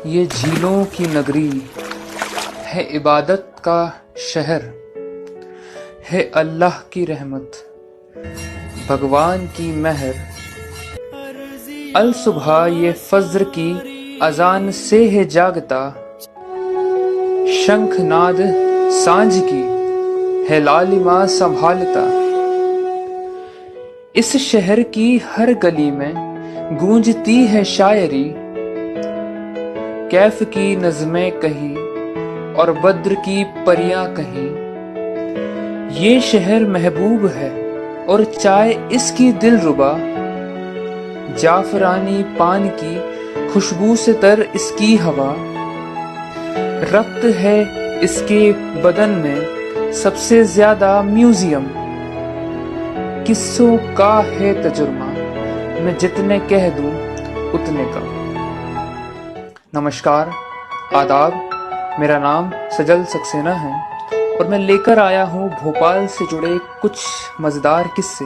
ये झीलों की नगरी है, इबादत का शहर है, अल्लाह की रहमत, भगवान की मेहर। अल सुबह ये फज्र की अजान से है जागता, शंखनाद सांझ की है लालिमा संभालता। इस शहर की हर गली में गूंजती है शायरी, कैफ की नज़में कही और बद्र की परियां कहीं। ये शहर महबूब है और चाय इसकी दिलरुबा, जाफरानी पान की खुशबू से तर इसकी हवा। रक्त है इसके बदन में सबसे ज्यादा म्यूजियम, किस्सों का है तजुर्मा, मैं जितने कह दूं उतने का। नमस्कार, आदाब, मेरा नाम सजल सक्सेना है और मैं लेकर आया हूँ भोपाल से जुड़े कुछ मजेदार किस्से।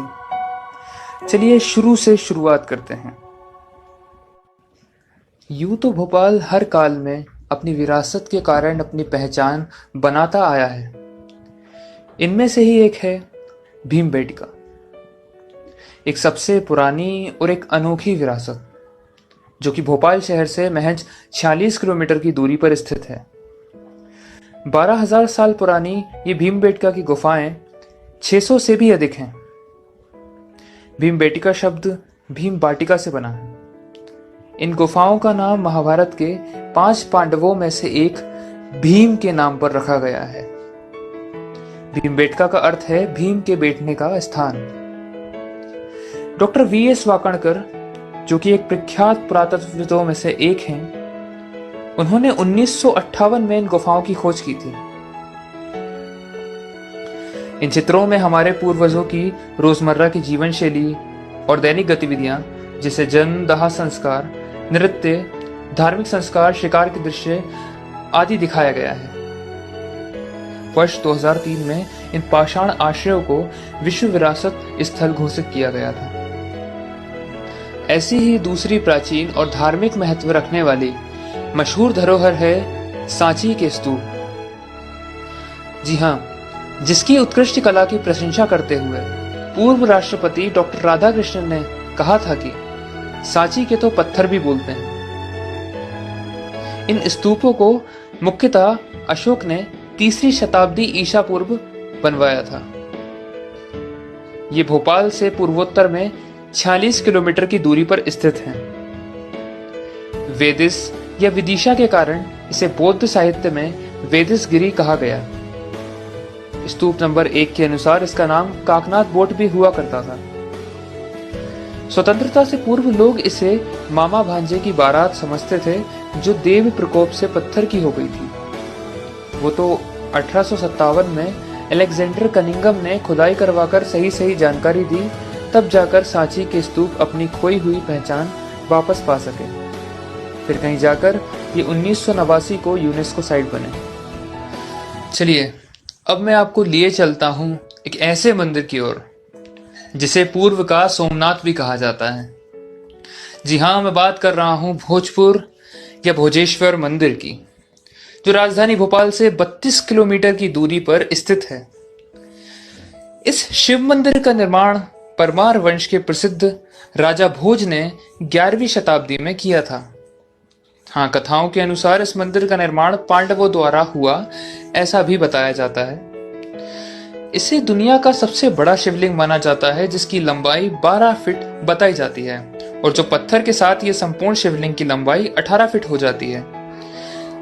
चलिए शुरू से शुरुआत करते हैं। यूं तो भोपाल हर काल में अपनी विरासत के कारण अपनी पहचान बनाता आया है। इनमें से ही एक है भीमबेटका, एक सबसे पुरानी और एक अनोखी विरासत जो कि भोपाल शहर से महज 46 किलोमीटर की दूरी पर स्थित है। 12,000 साल पुरानी ये भीमबेटका की गुफाएं 600 से भी अधिक हैं। भीमबेटका शब्द भीम बाटिका से बना है। इन गुफाओं का नाम महाभारत के 5 पांडवों में से एक भीम के नाम पर रखा गया है। भीमबेटका का अर्थ है भीम के बैठने का स्थान। डॉक्टर वीएस वाकणकर, जो कि एक प्रख्यात पुरातत्वविदों में से एक हैं, उन्होंने 1958 में इन गुफाओं की खोज की थी। इन चित्रों में हमारे पूर्वजों की रोजमर्रा की जीवन शैली और दैनिक गतिविधियां, जैसे जन्म, दाह संस्कार, नृत्य, धार्मिक संस्कार, शिकार के दृश्य आदि दिखाया गया है। वर्ष 2003 में इन पाषाण आश्रयों को विश्व विरासत स्थल घोषित किया गया था। ऐसी ही दूसरी प्राचीन और धार्मिक महत्व रखने वाली मशहूर धरोहर है सांची के स्तूप। जी हाँ, जिसकी उत्कृष्ट कला की प्रशंसा करते हुए पूर्व राष्ट्रपति डॉक्टर राधाकृष्णन ने कहा था कि सांची के तो पत्थर भी बोलते हैं। इन स्तूपों को मुख्यतः अशोक ने 3री शताब्दी ईसा पूर्व बनवाया था। ये भोपाल से पूर्वोत्तर में 46 किलोमीटर की दूरी पर स्थित है। वेदिस या विदिशा के कारण इसे बौद्ध साहित्य में वेदिसगिरी कहा गया। स्तूप नंबर 1 के अनुसार इसका नाम काकनाथ बोट भी हुआ करता था। स्वतंत्रता से पूर्व लोग इसे मामा भांजे की बारात समझते थे, जो देव प्रकोप से पत्थर की हो गई थी। वो तो 1857 में अलेक्जेंडर कनिंगम ने खुदाई करवाकर सही जानकारी दी, तब जाकर सांची के स्तूप अपनी खोई हुई पहचान वापस पा सके। फिर कहीं जाकर ये 1989 को यूनेस्को साइट बने। चलिए अब मैं आपको लिए चलता हूँ एक ऐसे मंदिर की ओर जिसे पूर्व का सोमनाथ भी कहा जाता है। जी हाँ, मैं बात कर रहा हूँ भोजपुर या भोजेश्वर मंदिर की, जो राजधानी भोपाल से 32 किलोमीटर की दूरी पर स्थित है। इस शिव मंदिर का निर्माण परमार वंश के प्रसिद्ध राजा भोज ने 11वीं शताब्दी में किया था। हाँ, कथाओं के अनुसार इस मंदिर का निर्माण पांडवों द्वारा हुआ, ऐसा भी बताया जाता है। इसे दुनिया का सबसे बड़ा शिवलिंग माना जाता है, जिसकी लंबाई 12 फीट बताई जाती है, और जो पत्थर के साथ ये संपूर्ण शिवलिंग की लंबाई 18 फीट हो जाती है।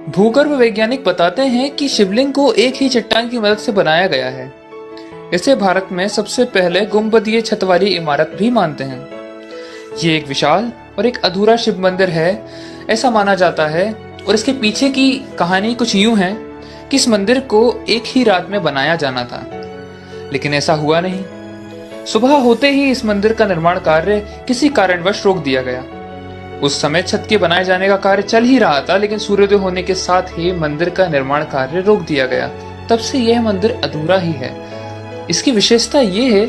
भूगर्भ वैज्ञानिक बताते हैं कि शिवलिंग को एक ही चट्टान की मदद से बनाया गया है। इसे भारत में सबसे पहले गुंबदीय छत वाली इमारत भी मानते हैं। ये एक विशाल और एक अधूरा शिव मंदिर है, ऐसा माना जाता है। और इसके पीछे की कहानी कुछ यूं है कि इस मंदिर को एक ही रात में बनाया जाना था, लेकिन ऐसा हुआ नहीं। सुबह होते ही इस मंदिर का निर्माण कार्य किसी कारणवश रोक दिया गया। उस समय छत के बनाए जाने का कार्य चल ही रहा था, लेकिन सूर्योदय होने के साथ ही मंदिर का निर्माण कार्य रोक दिया गया। तब से यह मंदिर अधूरा ही है। इसकी विशेषता यह है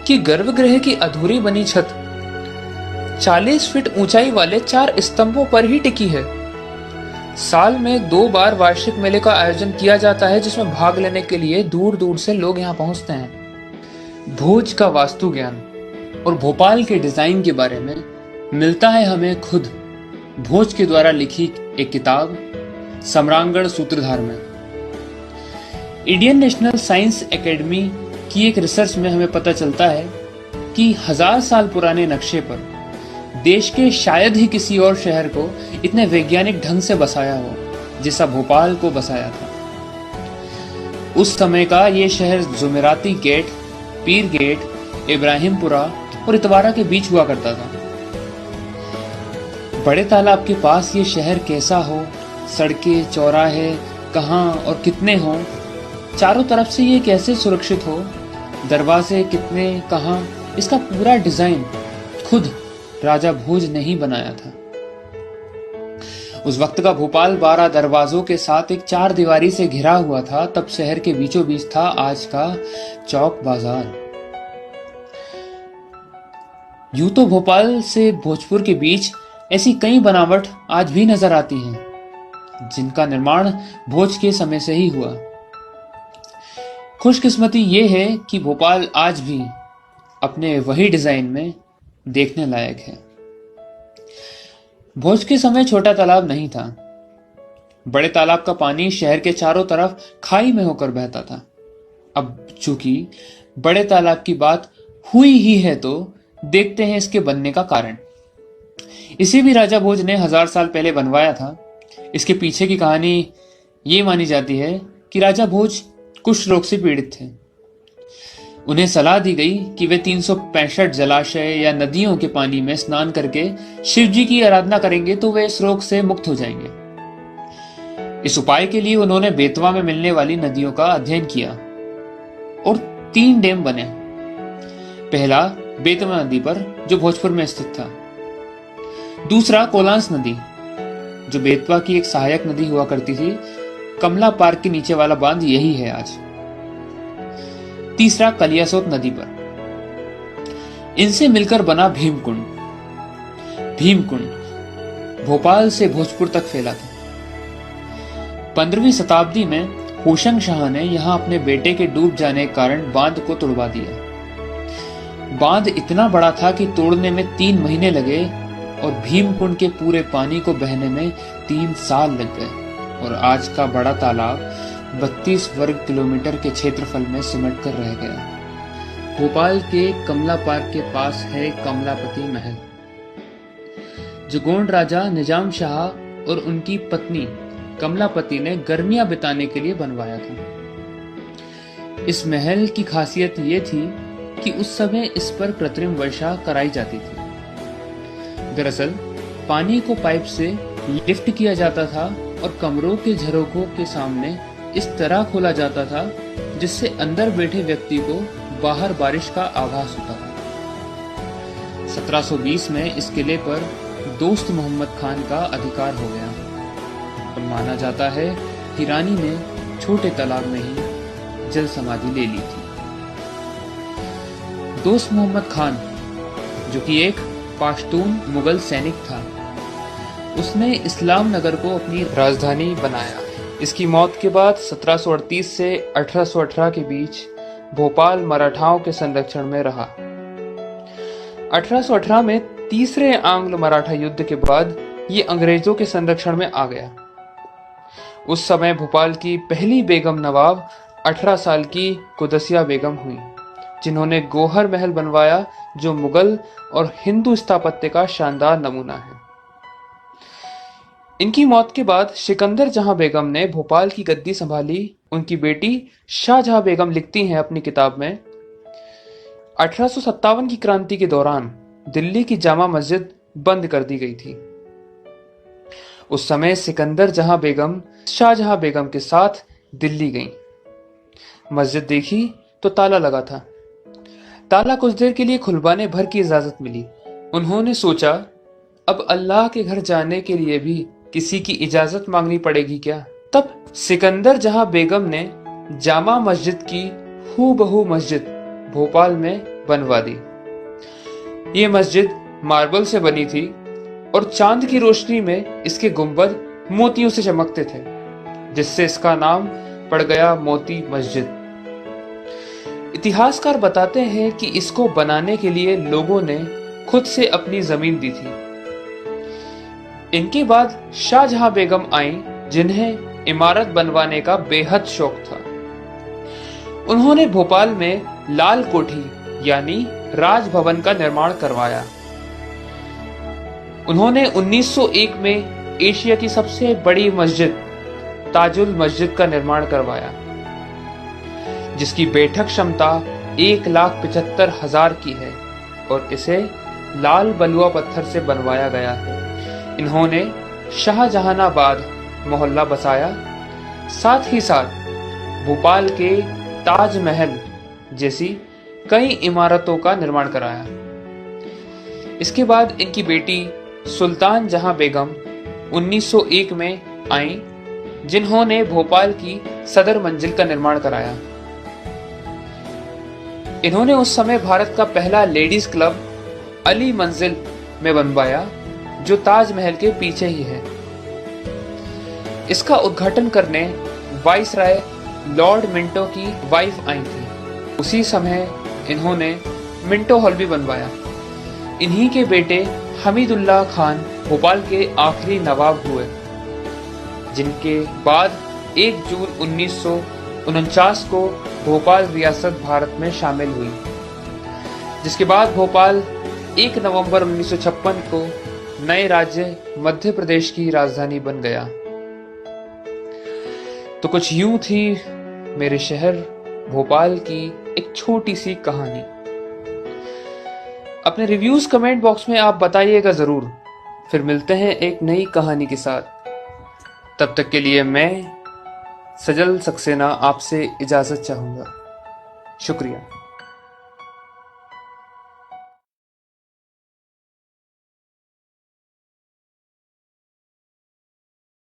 कि गर्भगृह की अधूरी बनी छत 40 फीट ऊंचाई वाले 4 स्तंभों पर ही टिकी है। साल में 2 बार वार्षिक मेले का आयोजन किया जाता है, जिसमें भाग लेने के लिए दूर दूर से लोग यहाँ पहुंचते हैं। भोज का वास्तु ज्ञान और भोपाल के डिजाइन के बारे में मिलता है हमें खुद भोज के द्वारा लिखी एक किताब सम्रांगण सूत्रधार में। इंडियन नेशनल साइंस एकेडमी की एक रिसर्च में हमें पता चलता है कि 1000 साल पुराने नक्शे पर देश के शायद ही किसी और शहर को इतने वैज्ञानिक ढंग से बसाया हो जैसा भोपाल को बसाया था। उस समय का ये शहर जुमेराती गेट, पीर गेट, इब्राहिमपुरा और इतवारा के बीच हुआ करता था। बड़े तालाब के पास ये शहर कैसा हो, सड़कें, चौराहे कहाँ और कितने हों, चारों तरफ से ये कैसे सुरक्षित हो, दरवाजे कितने कहाँ, इसका पूरा डिजाइन खुद राजा भोज ने ही बनाया था। उस वक्त का भोपाल 12 दरवाजों के साथ एक 4 दीवारी से घिरा हुआ था। तब शहर के बीचों बीच था आज का चौक बाजार। यूं तो भोपाल से भोजपुर के बीच ऐसी कई बनावट आज भी नजर आती हैं, जिनका निर्माण भोज के समय से ही हुआ। खुशकिस्मती ये है कि भोपाल आज भी अपने वही डिजाइन में देखने लायक है। भोज के समय छोटा तालाब नहीं था। बड़े तालाब का पानी शहर के चारों तरफ खाई में होकर बहता था। अब चूंकि बड़े तालाब की बात हुई ही है तो देखते हैं इसके बनने का कारण। इसे भी राजा भोज ने 1000 साल पहले बनवाया था। इसके पीछे की कहानी ये मानी जाती है कि राजा भोज कुष्ठ रोग से पीड़ित थे। उन्हें सलाह दी गई कि वे 365 जलाशय या नदियों के पानी में स्नान करके शिव जी की आराधना करेंगे तो वे इस रोग से मुक्त हो जाएंगे। इस उपाय के लिए उन्होंने बेतवा में मिलने वाली नदियों का अध्ययन किया और 3 डैम बने। पहला बेतवा नदी पर जो भोजपुर में स्थित था, दूसरा कोलांस नदी जो बेतवा की एक सहायक नदी हुआ करती थी। कमला पार्क के नीचे वाला बांध यही है आज। तीसरा कलियासोत नदी पर। इनसे मिलकर बना भीमकुंड। भीमकुंड भोपाल से भोजपुर तक फैला था। 15वीं शताब्दी में होशंग शाह ने यहां अपने बेटे के डूब जाने के कारण बांध को तोड़वा दिया। बांध इतना बड़ा था कि तोड़ने में 3 महीने लगे और भीमकुंड के पूरे पानी को बहने में 3 साल लग गए। और आज का बड़ा तालाब 32 वर्ग किलोमीटर के क्षेत्रफल में सिमट कर रह गया। भोपाल के कमला पार्क के पास है कमलापति महल, जो गोंड राजा निजाम शाह और उनकी पत्नी कमलापति ने गर्मियां बिताने के लिए बनवाया था। इस महल की खासियत ये थी कि उस समय इस पर कृत्रिम वर्षा कराई जाती थी। दरअसल पानी को पाइप से लिफ्ट किया जाता था और कमरों के झरोखों के सामने इस तरह खोला जाता था जिससे अंदर बैठे व्यक्ति को बाहर बारिश का आभास होता था। 1720 में इस किले पर दोस्त मोहम्मद खान का अधिकार हो गया और माना जाता है कि रानी ने छोटे तालाब में ही जल समाधि ले ली थी। दोस्त मोहम्मद खान, जो कि एक पाश्तून मुगल सैनिक था, उसने इस्लाम नगर को अपनी राजधानी बनाया। इसकी मौत के बाद 1738 से 1818 के बीच भोपाल मराठाओं के संरक्षण में रहा। 1818 में तीसरे आंग्ल मराठा युद्ध के बाद ये अंग्रेजों के संरक्षण में आ गया। उस समय भोपाल की पहली बेगम नवाब 18 साल की कुदसिया बेगम हुई, जिन्होंने गौहर महल बनवाया, जो मुगल और हिंदू स्थापत्य का शानदार नमूना है। इनकी मौत के बाद सिकंदर जहां बेगम ने भोपाल की गद्दी संभाली। उनकी बेटी शाहजहां बेगम लिखती हैं अपनी किताब में, 1857 की क्रांति के दौरान दिल्ली की जामा मस्जिद बंद कर दी गई थी। उस समय सिकंदर जहां बेगम शाहजहां बेगम के साथ दिल्ली गईं। मस्जिद देखी तो ताला लगा था। ताला कुछ देर के लिए खुलवाने भर की इजाजत मिली। उन्होंने सोचा, अब अल्लाह के घर जाने के लिए भी किसी की इजाजत मांगनी पड़ेगी क्या। तब सिकंदर जहां बेगम ने जामा मस्जिद की हूबहू मस्जिद भोपाल में बनवा दी। ये मस्जिद मार्बल से बनी थी और चांद की रोशनी में इसके गुंबद मोतियों से चमकते थे, जिससे इसका नाम पड़ गया मोती मस्जिद। इतिहासकार बताते हैं कि इसको बनाने के लिए लोगों ने खुद से अपनी जमीन दी थी। इनके बाद शाहजहां बेगम आई, जिन्हें इमारत बनवाने का बेहद शौक था। उन्होंने भोपाल में लाल कोठी यानी राजभवन का निर्माण करवाया। उन्होंने 1901 में एशिया की सबसे बड़ी मस्जिद ताजुल मस्जिद का निर्माण करवाया, जिसकी बैठक क्षमता 1,75,000 की है और इसे लाल बलुआ पत्थर से बनवाया गया है। इन्होंने शाहजहानाबाद मोहल्ला बसाया, साथ ही साथ भोपाल के ताजमहल जैसी कई इमारतों का निर्माण कराया। इसके बाद इनकी बेटी सुल्तान जहां बेगम 1901 में आई, जिन्होंने भोपाल की सदर मंजिल का निर्माण कराया। इन्होंने उस समय भारत का पहला लेडीज क्लब अली मंजिल में बनवाया, जो ताजमहल के पीछे ही है। इसका उद्घाटन करने वाइसराय लॉर्ड मिंटो की वाइफ आई थी। उसी समय इन्होंने मिंटो हॉल भी बनवाया। इन्हीं के बेटे हमीदुल्लाह खान भोपाल के आखिरी नवाब हुए, जिनके बाद 1 जून 1949 को भोपाल रियासत भारत में शामिल हुई, जिसके बाद भोपाल 1 नवंबर 1956 को नए राज्य मध्य प्रदेश की राजधानी बन गया। तो कुछ यूं थी मेरे शहर भोपाल की एक छोटी सी कहानी। अपने रिव्यूज कमेंट बॉक्स में आप बताइएगा जरूर। फिर मिलते हैं एक नई कहानी के साथ। तब तक के लिए मैं सजल सक्सेना आपसे इजाजत चाहूंगा। शुक्रिया।